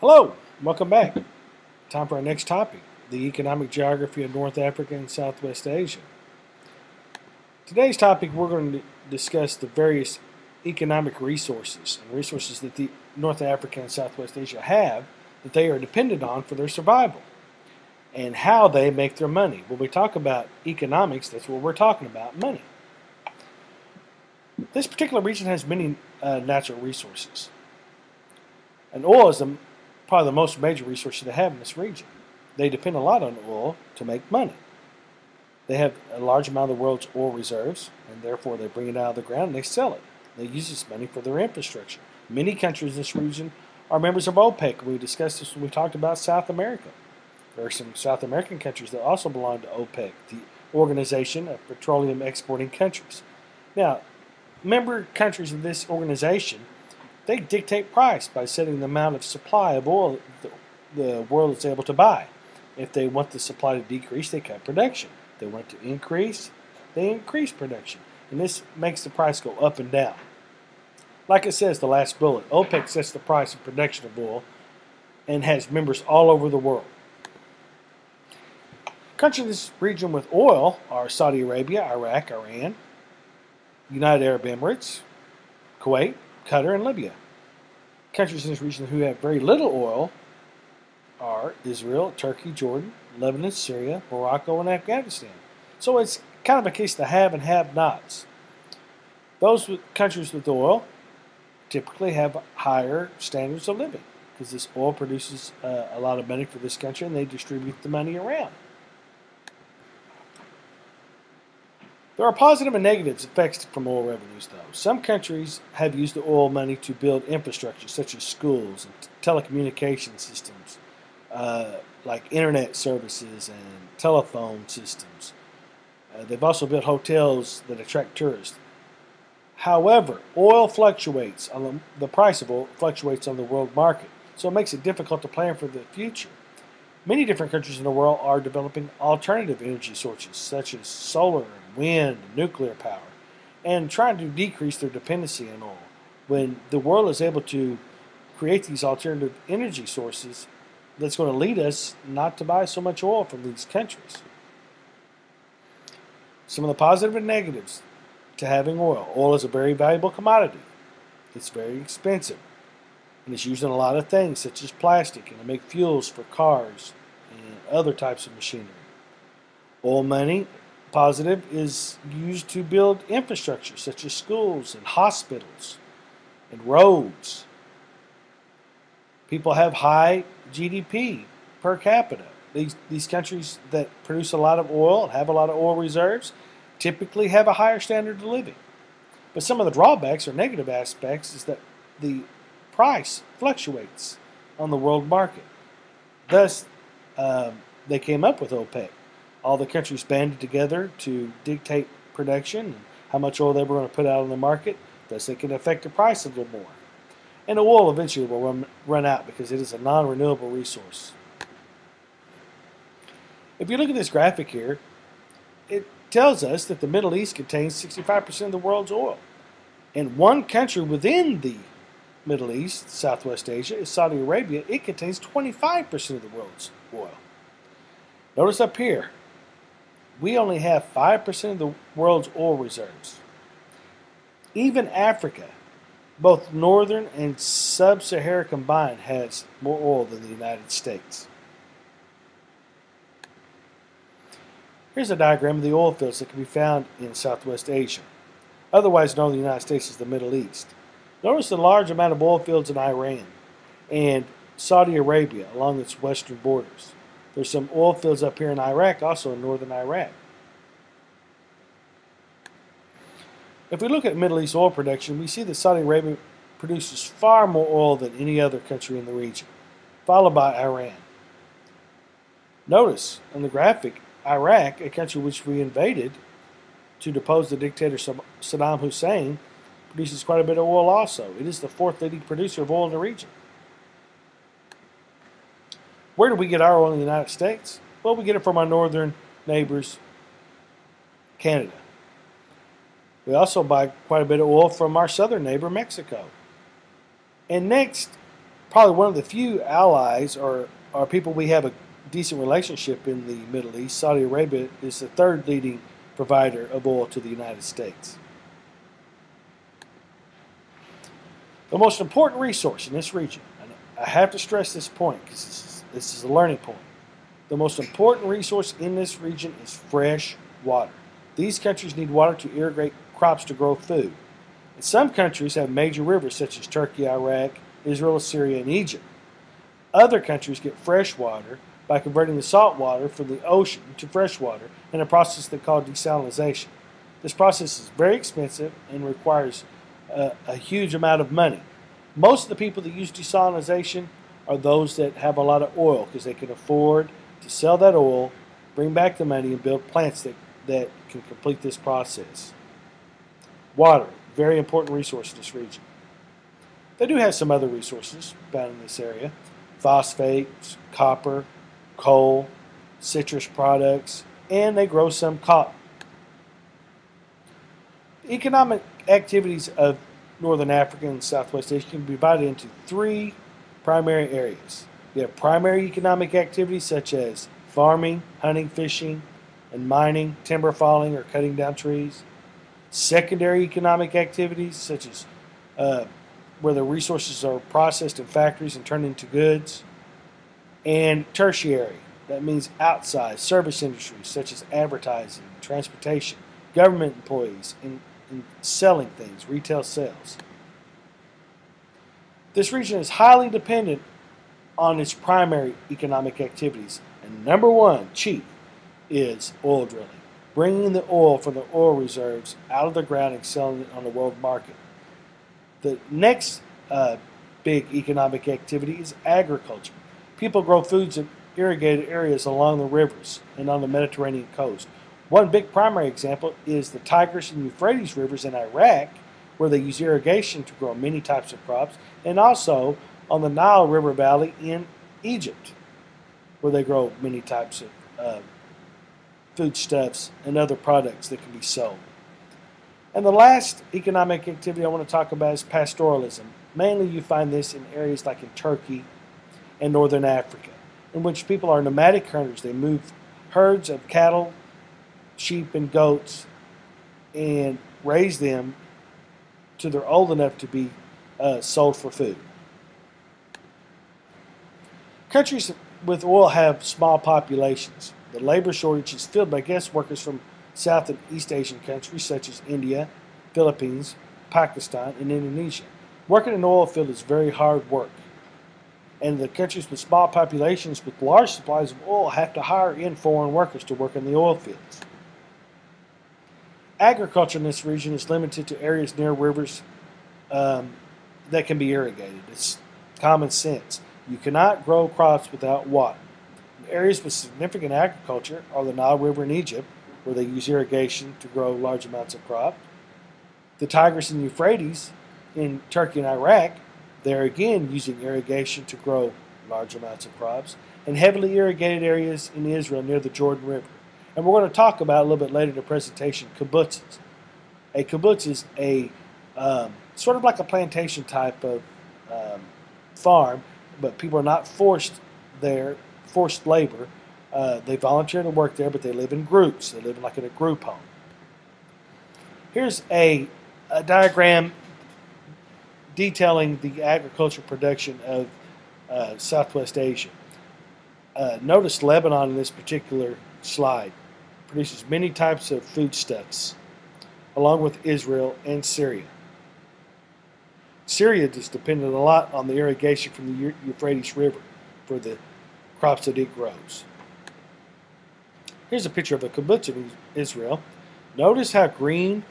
Hello, welcome back. Time for our next topic, the economic geography of North Africa and Southwest Asia. Today's topic, we're going to discuss the various economic resources and resources that the North Africa and Southwest Asia have that they are dependent on for their survival and how they make their money. When we talk about economics, that's what we're talking about, money. This particular region has many natural resources. And oil is probably the most major resource they have in this region. They depend a lot on oil to make money. They have a large amount of the world's oil reserves, and therefore they bring it out of the ground and they sell it. They use this money for their infrastructure. Many countries in this region are members of OPEC. We discussed this when we talked about South America. There are some South American countries that also belong to OPEC, the Organization of Petroleum Exporting Countries. Now, member countries of this organization, they dictate price by setting the amount of supply of oil the world is able to buy. If they want the supply to decrease, they cut production. If they want to increase, they increase production. And this makes the price go up and down. Like it says, the last bullet, OPEC sets the price of production of oil and has members all over the world. Countries in this region with oil are Saudi Arabia, Iraq, Iran, United Arab Emirates, Kuwait, Qatar, and Libya. Countries in this region who have very little oil are Israel, Turkey, Jordan, Lebanon, Syria, Morocco, and Afghanistan. So it's kind of a case of the have and have-nots. Those countries with oil typically have higher standards of living because this oil produces a lot of money for this country and they distribute the money around. There are positive and negative effects from oil revenues, though. Some countries have used the oil money to build infrastructure, such as schools and telecommunication systems, like internet services and telephone systems. They've also built hotels that attract tourists. However, oil fluctuates. The price of oil fluctuates on the world market, so it makes it difficult to plan for the future. Many different countries in the world are developing alternative energy sources, such as solar and wind and nuclear power, and trying to decrease their dependency on oil. When the world is able to create these alternative energy sources, that's going to lead us not to buy so much oil from these countries. Some of the positive and negatives to having oil. Oil is a very valuable commodity. It's very expensive. And it's used in a lot of things, such as plastic, and to make fuels for cars and other types of machinery. Oil money, positive, is used to build infrastructure, such as schools and hospitals and roads. People have high GDP per capita. These countries that produce a lot of oil and have a lot of oil reserves typically have a higher standard of living. But some of the drawbacks or negative aspects is that the price fluctuates on the world market. Thus, they came up with OPEC. All the countries banded together to dictate production and how much oil they were going to put out on the market. Thus, they can affect the price a little more. And the oil eventually will run out because it is a non-renewable resource. If you look at this graphic here, it tells us that the Middle East contains 65% of the world's oil. And one country within the Middle East, Southwest Asia, is Saudi Arabia. It contains 25% of the world's oil. Notice up here, we only have 5% of the world's oil reserves. Even Africa, both northern and sub-Sahara combined, has more oil than the United States. Here's a diagram of the oil fields that can be found in Southwest Asia, otherwise known in the United States as the Middle East. Notice the large amount of oil fields in Iran and Saudi Arabia along its western borders. There's some oil fields up here in Iraq, also in northern Iraq. If we look at Middle East oil production, we see that Saudi Arabia produces far more oil than any other country in the region, followed by Iran. Notice on the graphic, Iraq, a country which we invaded to depose the dictator Saddam Hussein, produces quite a bit of oil also. It is the fourth leading producer of oil in the region. Where do we get our oil in the United States? Well, we get it from our northern neighbors, Canada. We also buy quite a bit of oil from our southern neighbor, Mexico. And next probably one of the few allies or people we have a decent relationship in the Middle East. Saudi Arabia is the third leading provider of oil to the United States. The most important resource in this region, and I have to stress this point because this is a learning point. The most important resource in this region is fresh water. These countries need water to irrigate crops to grow food. And some countries have major rivers such as Turkey, Iraq, Israel, Syria, and Egypt. Other countries get fresh water by converting the salt water from the ocean to fresh water in a process they call desalination. This process is very expensive and requires a huge amount of money. Most of the people that use desalination are those that have a lot of oil because they can afford to sell that oil, bring back the money, and build plants that can complete this process. Water, very important resource in this region. They do have some other resources found in this area: phosphates, copper, coal, citrus products, and they grow some cotton. The economic activities of Northern Africa and Southwest Asia can be divided into three primary areas. You have primary economic activities such as farming, hunting, fishing, and mining, timber falling or cutting down trees. Secondary economic activities such as where the resources are processed in factories and turned into goods. And tertiary, that means outside service industries such as advertising, transportation, government employees, and selling things, retail sales. This region is highly dependent on its primary economic activities, and number one, chief, is oil drilling, bringing the oil from the oil reserves out of the ground and selling it on the world market. The next big economic activity is agriculture. People grow foods in irrigated areas along the rivers and on the Mediterranean coast. One big primary example is the Tigris and Euphrates rivers in Iraq, where they use irrigation to grow many types of crops, and also on the Nile River Valley in Egypt, where they grow many types of foodstuffs and other products that can be sold. And the last economic activity I want to talk about is pastoralism. Mainly you find this in areas like in Turkey and Northern Africa, in which people are nomadic hunters. They move herds of cattle, sheep, and goats and raise them till they're old enough to be sold for food. Countries with oil have small populations. The labor shortage is filled by guest workers from South and East Asian countries such as India, Philippines, Pakistan, and Indonesia. Working in the oil field is very hard work, and the countries with small populations with large supplies of oil have to hire in foreign workers to work in the oil fields. Agriculture in this region is limited to areas near rivers that can be irrigated. It's common sense. You cannot grow crops without water. Areas with significant agriculture are the Nile River in Egypt, where they use irrigation to grow large amounts of crop. The Tigris and Euphrates in Turkey and Iraq, they're again using irrigation to grow large amounts of crops. And heavily irrigated areas in Israel near the Jordan River. And we're going to talk about a little bit later in the presentation, kibbutzes. A kibbutz is a sort of like a plantation type of farm, but people are not forced there, forced labor. They volunteer to work there, but they live in groups. They live like in a group home. Here's a diagram detailing the agricultural production of Southwest Asia. Notice Lebanon in this particular slide produces many types of foodstuffs, along with Israel and Syria. Syria is dependent a lot on the irrigation from the Euphrates River for the crops that it grows. Here's a picture of a kibbutz in Israel. Notice how green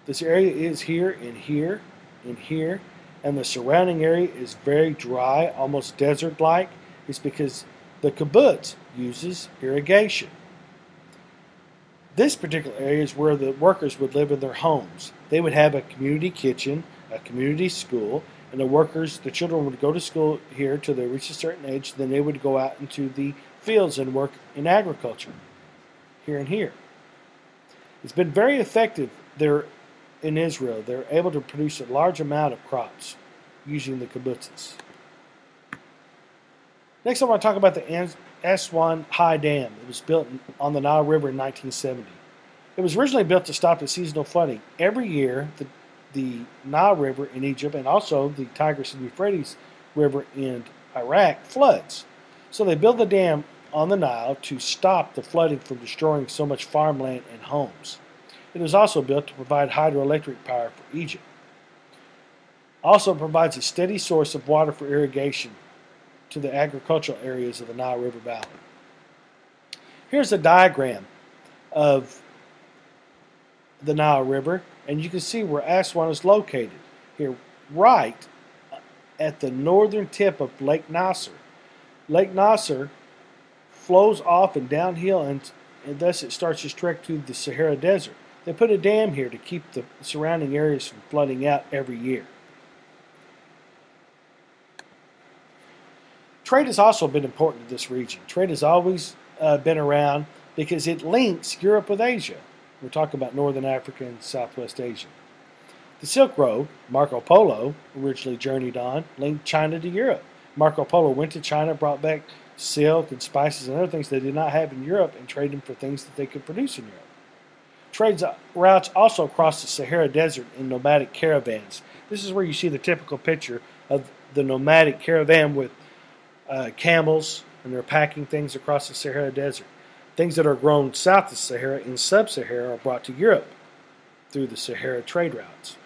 this area is here and here and here, and the surrounding area is very dry, almost desert-like. It's because the kibbutz uses irrigation. This particular area is where the workers would live in their homes. They would have a community kitchen, a community school, and the children would go to school here till they reach a certain age. Then they would go out into the fields and work in agriculture here and here. It's been very effective there in Israel. They're able to produce a large amount of crops using the kibbutzes. Next, I want to talk about the Aswan High Dam. It was built on the Nile River in 1970. It was originally built to stop the seasonal flooding. Every year, the Nile River in Egypt and also the Tigris and Euphrates River in Iraq floods. So they built the dam on the Nile to stop the flooding from destroying so much farmland and homes. It was also built to provide hydroelectric power for Egypt. Also provides a steady source of water for irrigation to the agricultural areas of the Nile River Valley. Here's a diagram of the Nile River, and you can see where Aswan is located here, right at the northern tip of Lake Nasser. Lake Nasser flows off and downhill, and thus it starts its trek to the Sahara Desert. They put a dam here to keep the surrounding areas from flooding out every year. Trade has also been important to this region. Trade has always been around because it links Europe with Asia. We're talking about Northern Africa and Southwest Asia. The Silk Road, Marco Polo originally journeyed on, linked China to Europe. Marco Polo went to China, brought back silk and spices and other things they did not have in Europe, and traded them for things that they could produce in Europe. Trade routes also crossed the Sahara Desert in nomadic caravans. This is where you see the typical picture of the nomadic caravan with camels, and they're packing things across the Sahara Desert. Things that are grown south of the Sahara in sub-Sahara are brought to Europe through the Sahara trade routes.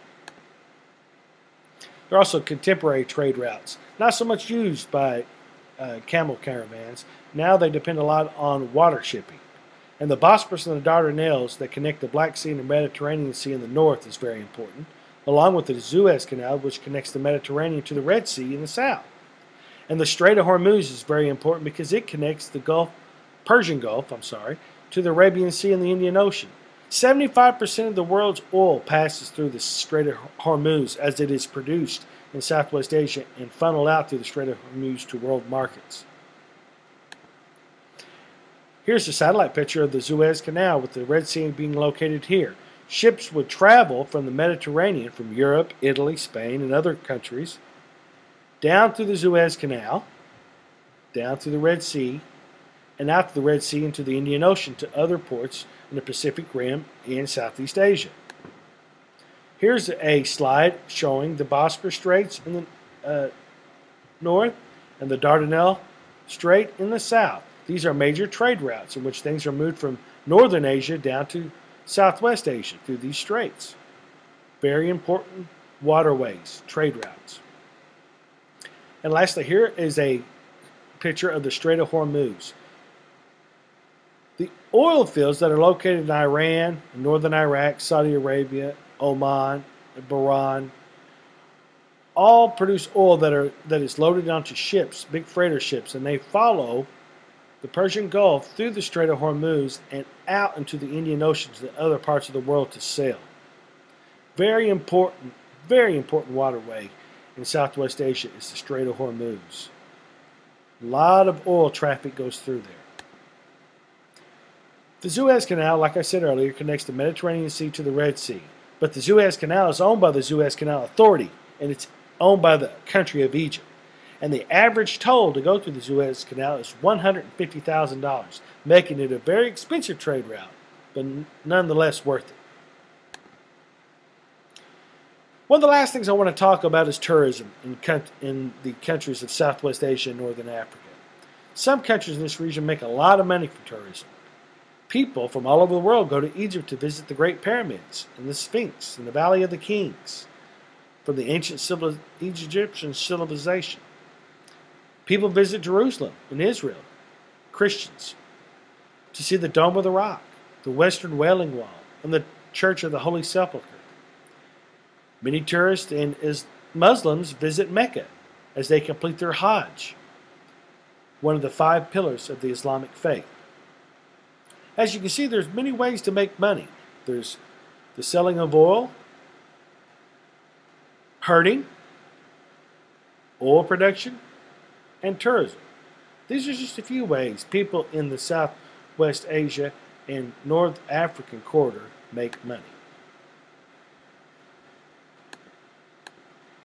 There are also contemporary trade routes, not so much used by camel caravans. Now they depend a lot on water shipping. And the Bosporus and the Dardanelles that connect the Black Sea and the Mediterranean Sea in the north is very important, along with the Suez Canal, which connects the Mediterranean to the Red Sea in the south. And the Strait of Hormuz is very important because it connects the Persian Gulf, to the Arabian Sea and the Indian Ocean. 75% of the world's oil passes through the Strait of Hormuz as it is produced in Southwest Asia and funneled out through the Strait of Hormuz to world markets. Here's a satellite picture of the Suez Canal with the Red Sea being located here. Ships would travel from the Mediterranean, from Europe, Italy, Spain, and other countries, down through the Suez Canal, down through the Red Sea, and out to the Red Sea into the Indian Ocean to other ports in the Pacific Rim and Southeast Asia. Here's a slide showing the Bosporus Straits in the north and the Dardanelles Strait in the south. These are major trade routes in which things are moved from northern Asia down to Southwest Asia through these straits. Very important waterways, trade routes. And lastly, here is a picture of the Strait of Hormuz. The oil fields that are located in Iran, northern Iraq, Saudi Arabia, Oman, and Bahrain, all produce oil that is loaded onto ships, big freighter ships, and they follow the Persian Gulf through the Strait of Hormuz and out into the Indian Ocean to the other parts of the world to sell. Very important waterway in Southwest Asia is the Strait of Hormuz. A lot of oil traffic goes through there. The Suez Canal, like I said earlier, connects the Mediterranean Sea to the Red Sea. But the Suez Canal is owned by the Suez Canal Authority, and it's owned by the country of Egypt. And the average toll to go through the Suez Canal is $150,000, making it a very expensive trade route, but nonetheless worth it. One of the last things I want to talk about is tourism in the countries of Southwest Asia and Northern Africa. Some countries in this region make a lot of money from tourism. People from all over the world go to Egypt to visit the Great Pyramids and the Sphinx and the Valley of the Kings from the ancient Egyptian civilization. People visit Jerusalem and Israel, Christians, to see the Dome of the Rock, the Western Wailing Wall, and the Church of the Holy Sepulchre. Many tourists and Muslims visit Mecca as they complete their Hajj, one of the 5 pillars of the Islamic faith. As you can see, there's many ways to make money. There's the selling of oil, herding, oil production, and tourism. These are just a few ways people in the Southwest Asia and North African corridor make money.